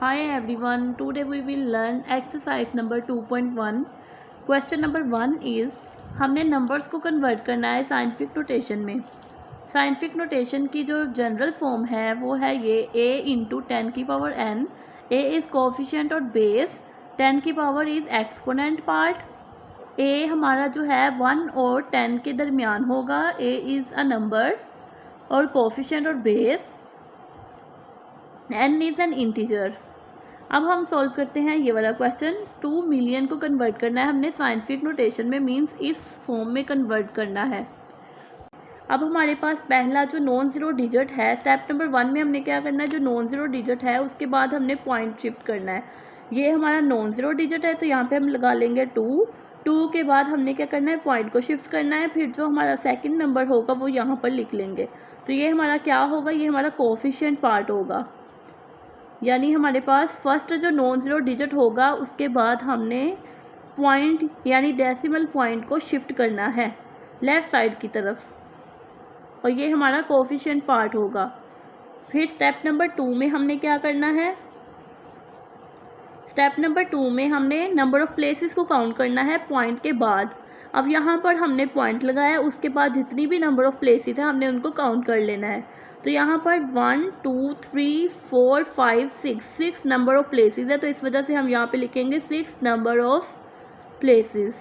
Hi everyone, today we will learn exercise number 2.1. Question number 1 is हमने numbers को convert करना है scientific notation में। साइंटिफिक नोटेशन की जो जनरल फॉर्म है वो है ये a इंटू 10 की power n। a is coefficient और बेस, 10 की power is exponent part. a हमारा जो है 1 और 10 के दरमियान होगा, a इज़ अ नंबर और कोफिशिएंट और base, n is an integer. अब हम सॉल्व करते हैं ये वाला क्वेश्चन। 2 मिलियन को कन्वर्ट करना है हमने साइंटिफिक नोटेशन में, मींस इस फॉर्म में कन्वर्ट करना है। अब हमारे पास पहला जो नॉन ज़ीरो डिजिट है, स्टेप नंबर 1 में हमने क्या करना है, जो नॉन ज़ीरो डिजिट है उसके बाद हमने पॉइंट शिफ्ट करना है। ये हमारा नॉन ज़ीरो डिजिट है तो यहाँ पे हम लगा लेंगे 2 के बाद हमने क्या करना है, पॉइंट को शिफ्ट करना है। फिर जो हमारा सेकेंड नंबर होगा वो यहाँ पर लिख लेंगे। तो ये हमारा क्या होगा, ये हमारा कोफिशिएंट पार्ट होगा। यानी हमारे पास फर्स्ट जो नॉन ज़ीरो डिजिट होगा उसके बाद हमने पॉइंट यानी डेसिमल पॉइंट को शिफ्ट करना है लेफ़्ट साइड की तरफ, और ये हमारा कोफिशिएंट पार्ट होगा। फिर स्टेप नंबर 2 में हमने क्या करना है, स्टेप नंबर 2 में हमने नंबर ऑफ़ प्लेसेस को काउंट करना है पॉइंट के बाद। अब यहाँ पर हमने पॉइंट लगाया, उसके बाद जितनी भी नंबर ऑफ़ प्लेसेस है हमने उनको काउंट कर लेना है। तो यहाँ पर 1 2 3 4 5 6 नंबर ऑफ़ प्लेसेस है, तो इस वजह से हम यहाँ पे लिखेंगे 6 number of places.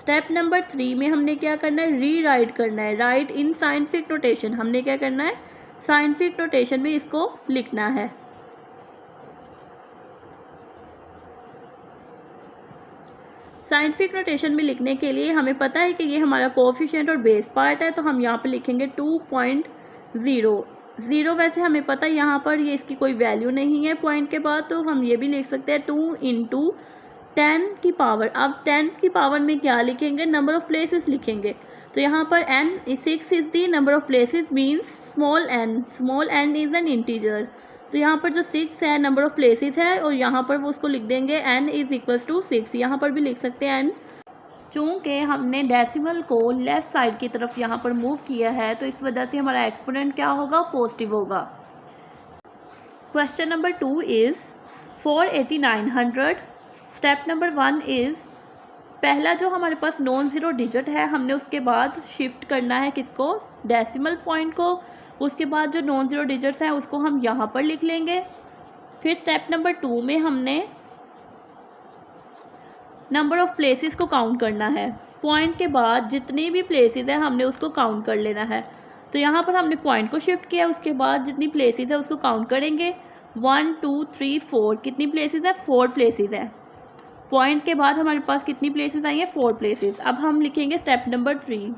Step number 3 में हमने क्या करना है, री राइट करना है, राइट इन साइंटिफिक नोटेशन। हमने क्या करना है, साइंटिफिक नोटेशन में इसको लिखना है। साइंटिफिक नोटेशन में लिखने के लिए हमें पता है कि ये हमारा कोफिशिएंट और बेस पार्ट है, तो हम यहाँ पर लिखेंगे 2.0। वैसे हमें पता है यहाँ पर ये इसकी कोई वैल्यू नहीं है पॉइंट के बाद, तो हम ये भी लिख सकते हैं 2 इंटू 10 की पावर। अब 10 की पावर में क्या लिखेंगे, नंबर ऑफ़ प्लेसेस लिखेंगे। तो यहाँ पर n 6 is the number of places, means small n is an integer. तो यहाँ पर जो 6 है नंबर ऑफ़ प्लेसेस है, और यहाँ पर वो उसको लिख देंगे n इज़ इक्वल्स टू 6। यहाँ पर भी लिख सकते हैं n। चूँकि हमने डेसिमल को लेफ़्ट साइड की तरफ यहाँ पर मूव किया है, तो इस वजह से हमारा एक्सपोनेंट क्या होगा, पॉजिटिव होगा। Question number 2 is 48900। Step number 1 is पहला जो हमारे पास नॉन ज़ीरो डिजिट है हमने उसके बाद शिफ्ट करना है किसको, डेसिमल पॉइंट को। उसके बाद जो नॉन ज़ीरो डिजिट्स हैं उसको हम यहाँ पर लिख लेंगे। फिर स्टेप नंबर 2 में हमने नंबर ऑफ़ प्लेसेस को काउंट करना है। पॉइंट के बाद जितनी भी प्लेसेस है हमने उसको काउंट कर लेना है। तो यहाँ पर हमने पॉइंट को शिफ्ट किया, उसके बाद जितनी प्लेसेस है उसको काउंट करेंगे। 1 2 3 4 कितनी प्लेसेस है, 4 प्लेसेस है। पॉइंट के बाद हमारे पास कितनी प्लेसेस आई हैं, 4 प्लेसेस। अब हम लिखेंगे स्टेप नंबर 3।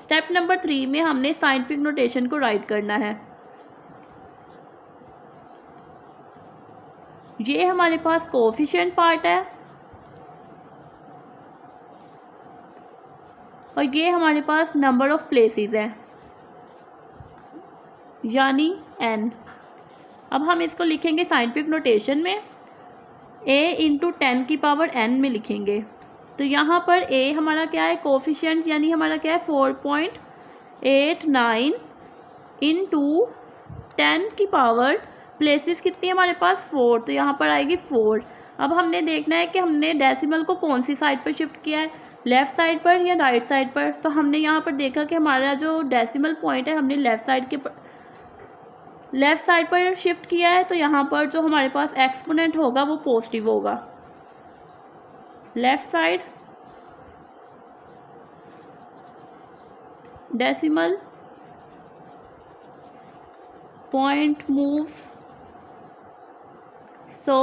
स्टेप नंबर 3 में हमने साइंटिफिक नोटेशन को राइट करना है। ये हमारे पास कोफिशिएंट पार्ट है और ये हमारे पास नंबर ऑफ़ प्लेसेस है यानी n। अब हम इसको लिखेंगे साइंटिफिक नोटेशन में, a इंटू 10 की पावर n में लिखेंगे। तो यहाँ पर a हमारा क्या है, कोफिशिएंट, यानी हमारा क्या है 4.89 इंटू 10 की पावर प्लेसेस कितनी है हमारे पास, 4, तो यहाँ पर आएगी 4। अब हमने देखना है कि हमने डेसिमल को कौन सी साइड पर शिफ्ट किया है, लेफ़्ट साइड पर या राइट साइड पर। तो हमने यहाँ पर देखा कि हमारा जो डेसिमल पॉइंट है हमने लेफ़्ट साइड पर शिफ्ट किया है, तो यहाँ पर जो हमारे पास एक्सपोनेंट होगा वो पॉजिटिव होगा। Left side decimal point move, so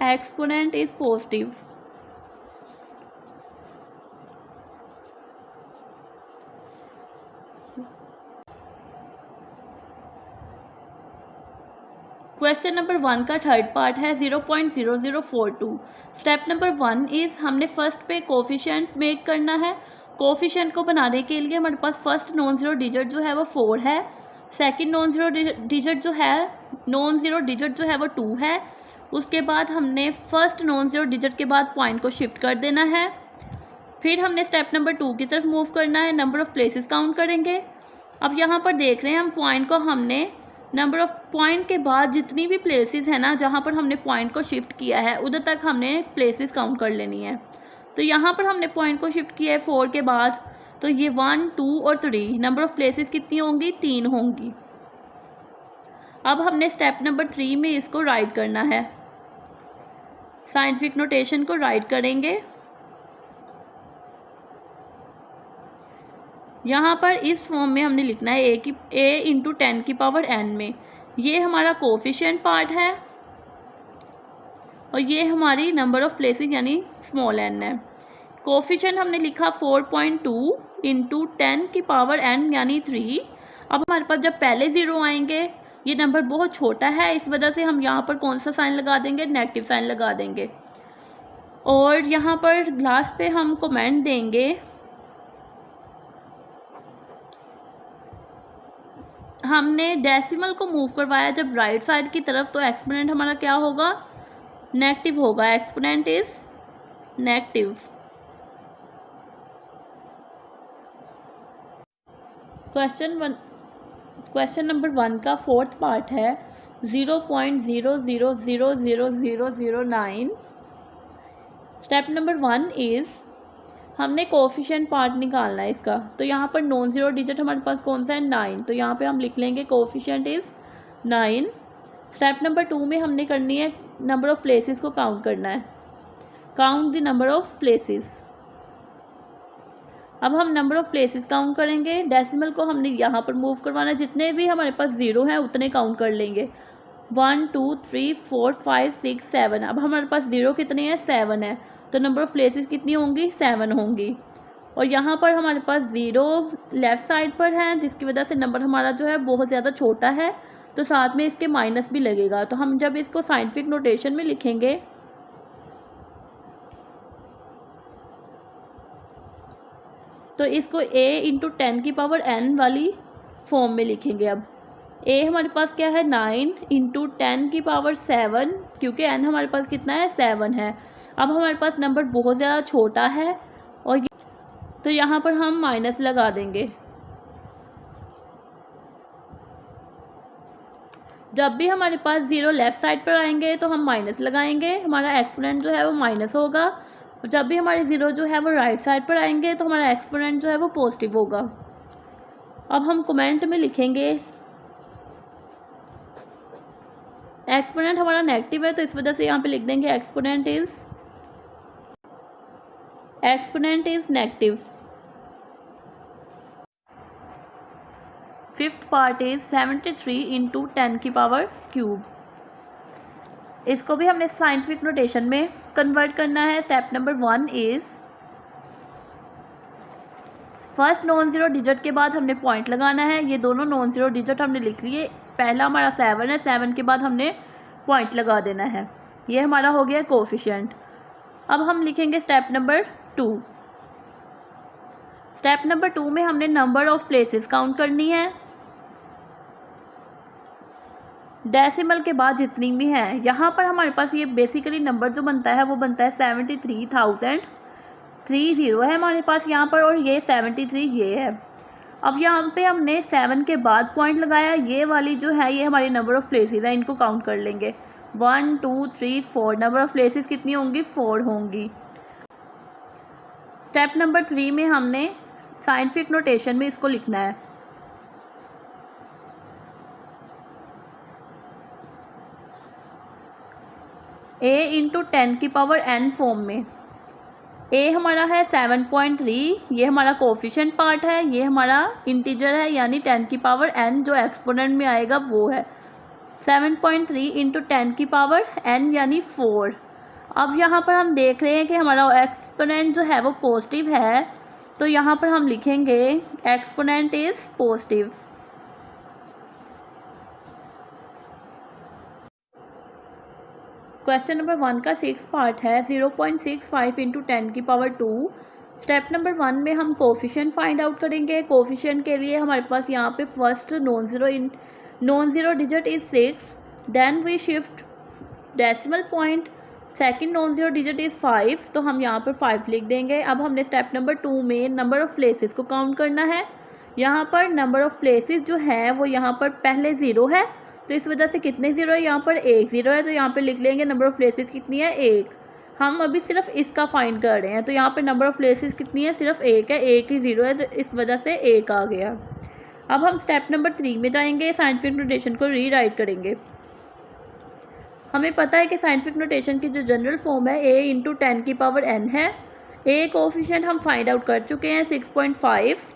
exponent is positive। Question number 1 का थर्ड पार्ट है 0.0042। स्टेप नंबर 1 इज़ हमने फर्स्ट पे कोफिशिएंट मेक करना है। कोफिशिएंट को बनाने के लिए हमारे पास फर्स्ट नॉन ज़ीरो डिजिट जो है वो 4 है, सेकंड नॉन ज़ीरो डिजिट जो है 2 है। उसके बाद हमने फर्स्ट नॉन ज़ीरो डिजिट के बाद पॉइंट को शिफ्ट कर देना है। फिर हमने स्टेप नंबर 2 की तरफ मूव करना है, नंबर ऑफ़ प्लेसेस काउंट करेंगे। अब यहाँ पर देख रहे हैं हम पॉइंट को हमने नंबर ऑफ पॉइंट के बाद जितनी भी प्लेसेस है ना जहाँ पर हमने पॉइंट को शिफ्ट किया है उधर तक हमने प्लेसेस काउंट कर लेनी है। तो यहाँ पर हमने पॉइंट को शिफ्ट किया है 4 के बाद, तो ये 1, 2 और 3 नंबर ऑफ प्लेसेस कितनी होंगी, 3 होंगी। अब हमने स्टेप नंबर 3 में इसको राइट करना है, साइंटिफिक नोटेशन को राइट करेंगे। यहाँ पर इस फॉर्म में हमने लिखना है a इंटू 10 की पावर n में। ये हमारा कोफिशिएंट पार्ट है और ये हमारी नंबर ऑफ प्लेसेस यानी स्मॉल n है। कोफिशिएंट हमने लिखा 4.2 इंटू 10 की पावर n यानी 3। अब हमारे पास जब पहले ज़ीरो आएंगे, ये नंबर बहुत छोटा है, इस वजह से हम यहाँ पर कौन सा साइन लगा देंगे, नेगेटिव साइन लगा देंगे। और यहाँ पर लास्ट पे हम कमेंट देंगे, हमने डेसिमल को मूव करवाया जब राइट साइड की तरफ, तो एक्सपोनेंट हमारा क्या होगा, नेगेटिव होगा। Exponent is negative. Question number 1 का 4th पार्ट है 0.00000009। स्टेप नंबर 1 इज़ हमने कोफिशिएंट पार्ट निकालना है इसका। तो यहाँ पर नॉन ज़ीरो डिजिट हमारे पास कौन सा है, 9। तो यहाँ पे हम लिख लेंगे कोफिशिएंट इज़ 9। स्टेप नंबर 2 में हमने करनी है नंबर ऑफ़ प्लेसेस को काउंट करना है, count the number of places. अब हम नंबर ऑफ़ प्लेसेस काउंट करेंगे। डेसिमल को हमने यहाँ पर मूव करवाना है, जितने भी हमारे पास ज़ीरो हैं उतने काउंट कर लेंगे। 1 2 3 4 5 6 7। अब हमारे पास ज़ीरो कितने हैं, 7 है, तो नंबर ऑफ़ प्लेसेस कितनी होंगी, 7 होंगी। और यहाँ पर हमारे पास ज़ीरो लेफ़्ट साइड पर है, जिसकी वजह से नंबर हमारा जो है बहुत ज़्यादा छोटा है, तो साथ में इसके माइनस भी लगेगा। तो हम जब इसको साइंटिफिक नोटेशन में लिखेंगे, तो इसको a इंटू 10 की पावर n वाली फॉर्म में लिखेंगे। अब a हमारे पास क्या है, 9 इंटू 10 की पावर 7, क्योंकि n हमारे पास कितना है, 7 है। अब हमारे पास नंबर बहुत ज़्यादा छोटा है और तो यहाँ पर हम माइनस लगा देंगे। जब भी हमारे पास ज़ीरो लेफ़्ट साइड पर आएंगे तो हम माइनस लगाएंगे, हमारा एक्सपोनेंट जो है वो माइनस होगा। और जब भी हमारे ज़ीरो जो है वो राइट साइड पर आएंगे तो हमारा एक्सपोनेंट जो है वो पॉजिटिव होगा। अब हम कमेंट में लिखेंगे, एक्सपोनेंट हमारा नेगेटिव है, तो इस वजह से यहाँ पे लिख देंगे exponent is negative. 5th part is 73 into 10 की पावर क्यूब। इसको भी हमने साइंटिफिक नोटेशन में कन्वर्ट करना है। Step number 1 is first non zero digit के बाद हमने पॉइंट लगाना है। ये दोनों नॉन ज़ीरो डिजिट हमने लिख लिए। पहला हमारा 7 है, 7 के बाद हमने पॉइंट लगा देना है। ये हमारा हो गया कोफिशिएंट। अब हम लिखेंगे स्टेप नंबर 2। स्टेप नंबर 2 में हमने नंबर ऑफ़ प्लेसेस काउंट करनी है, डेसिमल के बाद जितनी भी है। यहाँ पर हमारे पास ये बेसिकली नंबर जो बनता है वो बनता है 73,030 है हमारे पास यहाँ पर, और ये 73 ये है। अब यहाँ पे हमने 7 के बाद पॉइंट लगाया, ये वाली जो है ये हमारी नंबर ऑफ़ प्लेसेस है, इनको काउंट कर लेंगे। 1 2 3 4 नंबर ऑफ़ प्लेसेस कितनी होंगी, 4 होंगी। स्टेप नंबर 3 में हमने साइंटिफिक नोटेशन में इसको लिखना है, a इंटू 10 की पावर n फॉर्म में। a हमारा है 7.3, ये हमारा कोफिशिएंट पार्ट है, ये हमारा इंटीजर है यानी 10 की पावर n जो एक्सपोनेंट में आएगा वो है 7.3 इंटू 10 की पावर n यानी 4। अब यहाँ पर हम देख रहे हैं कि हमारा एक्सपोनेंट जो है वो पॉजिटिव है, तो यहाँ पर हम लिखेंगे exponent is positive. Question number 1 का 6th पार्ट है 0.65 इंटू 10 की पावर 2। स्टेप नंबर 1 में हम कोफिशिएंट फाइंड आउट करेंगे। कोफिशिएंट के लिए हमारे पास यहाँ पे first non zero digit is 6, then we shift decimal point, second non zero digit is 5, तो हम यहाँ पर 5 लिख देंगे। अब हमने स्टेप नंबर 2 में नंबर ऑफ़ प्लेसेस को काउंट करना है। यहाँ पर नंबर ऑफ़ प्लेसेस जो है वो यहाँ पर पहले 0 है, तो इस वजह से कितने 0 है, यहाँ पर 1 0 है, तो यहाँ पर लिख लेंगे नंबर ऑफ़ प्लेसेस कितनी है, 1। हम अभी सिर्फ इसका फाइंड कर रहे हैं, तो यहाँ पर नंबर ऑफ़ प्लेसेस कितनी है, सिर्फ 1 है, 1 ही 0 है, तो इस वजह से 1 आ गया। अब हम स्टेप नंबर 3 में जाएंगे, साइंटिफिक नोटेशन को रीराइट करेंगे। हमें पता है कि साइंटिफिक नोटेशन की जो जनरल फॉर्म है a इंटू 10 की पावर n है। a कोफिशिएंट हम फाइंड आउट कर चुके हैं 6.5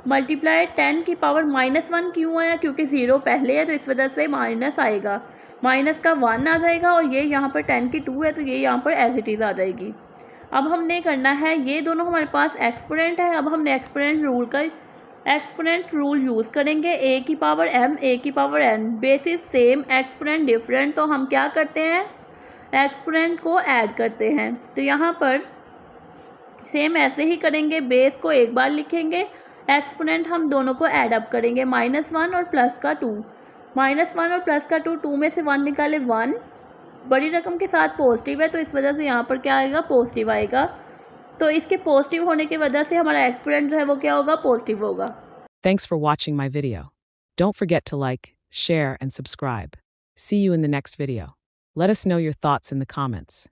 मल्टीप्लाई 10 की पावर -1 क्यों आया, क्योंकि 0 पहले है, तो इस वजह से माइनस आएगा, माइनस का 1 आ जाएगा, और ये यहाँ पर 10 की 2 है, तो ये यहाँ पर एज इट इज़ आ जाएगी। अब हमने करना है, ये दोनों हमारे पास एक्सपोनेंट है, अब हमने एक्सपोनेंट रूल यूज़ करेंगे, a की पावर m a की power n, basis same exponent different, तो हम क्या करते हैं, एक्सपोनेंट को ऐड करते हैं। तो यहाँ पर सेम ऐसे ही करेंगे, बेस को एक बार लिखेंगे, एक्सपोनेंट हम दोनों को ऐड अप करेंगे, -1 और प्लस का 2, -1 और प्लस का 2, 2 में से 1 निकाले 1, बड़ी रकम के साथ पॉजिटिव है, तो इस वजह से यहाँ पर क्या आएगा, पॉजिटिव आएगा। तो इसके पॉजिटिव होने की वजह से हमारा एक्सपोनेंट जो है वो क्या होगा, पॉजिटिव होगा। Thanks for watching my video. Don't forget to like, share, and subscribe. See you in the next video. Let us know your thoughts in the comments.